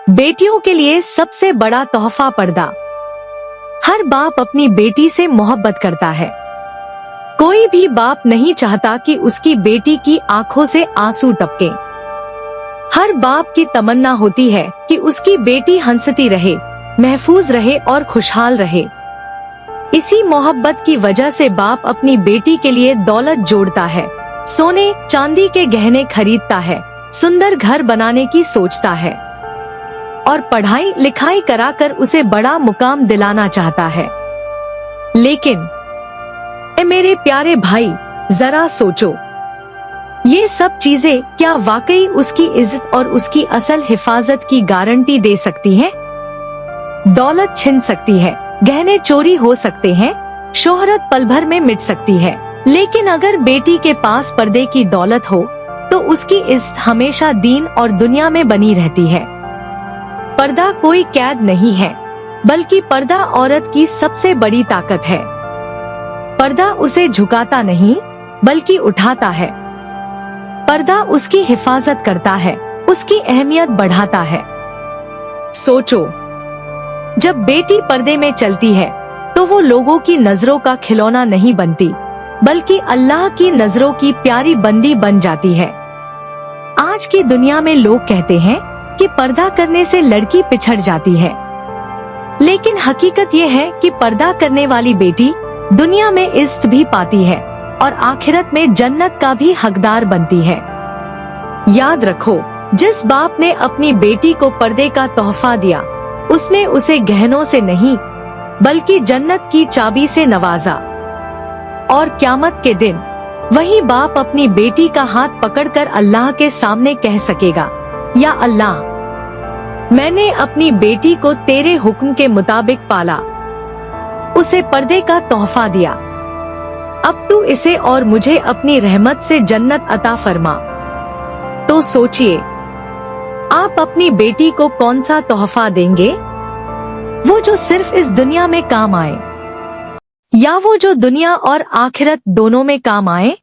बेटियों के लिए सबसे बड़ा तोहफा पर्दा। हर बाप अपनी बेटी से मोहब्बत करता है। कोई भी बाप नहीं चाहता कि उसकी बेटी की आंखों से आंसू टपके। हर बाप की तमन्ना होती है कि उसकी बेटी हंसती रहे, महफूज रहे और खुशहाल रहे। इसी मोहब्बत की वजह से बाप अपनी बेटी के लिए दौलत जोड़ता है, सोने चांदी के गहने खरीदता है, सुंदर घर बनाने की सोचता है और पढ़ाई लिखाई कराकर उसे बड़ा मुकाम दिलाना चाहता है। लेकिन ए मेरे प्यारे भाई, जरा सोचो, ये सब चीजें क्या वाकई उसकी इज्जत और उसकी असल हिफाजत की गारंटी दे सकती हैं? दौलत छिन सकती है, गहने चोरी हो सकते हैं, शोहरत पल भर में मिट सकती है, लेकिन अगर बेटी के पास पर्दे की दौलत हो तो उसकी इज्जत हमेशा दीन और दुनिया में बनी रहती है। पर्दा कोई कैद नहीं है, बल्कि पर्दा औरत की सबसे बड़ी ताकत है। पर्दा उसे झुकाता नहीं, बल्कि उठाता है। पर्दा उसकी हिफाजत करता है, उसकी अहमियत बढ़ाता है। सोचो, जब बेटी पर्दे में चलती है तो वो लोगों की नजरों का खिलौना नहीं बनती, बल्कि अल्लाह की नजरों की प्यारी बंदी बन जाती है। आज की दुनिया में लोग कहते हैं कि पर्दा करने से लड़की पिछड़ जाती है, लेकिन हकीकत ये है कि पर्दा करने वाली बेटी दुनिया में इज्जत भी पाती है और आखिरत में जन्नत का भी हकदार बनती है। याद रखो, जिस बाप ने अपनी बेटी को पर्दे का तोहफा दिया, उसने उसे गहनों से नहीं, बल्कि जन्नत की चाबी से नवाजा। और क़यामत के दिन वही बाप अपनी बेटी का हाथ पकड़कर अल्लाह के सामने कह सकेगा, या अल्लाह, मैंने अपनी बेटी को तेरे हुक्म के मुताबिक पाला, उसे पर्दे का तोहफा दिया, अब तू इसे और मुझे अपनी रहमत से जन्नत अता फरमा। तो सोचिए, आप अपनी बेटी को कौन सा तोहफा देंगे? वो जो सिर्फ इस दुनिया में काम आए, या वो जो दुनिया और आखिरत दोनों में काम आए?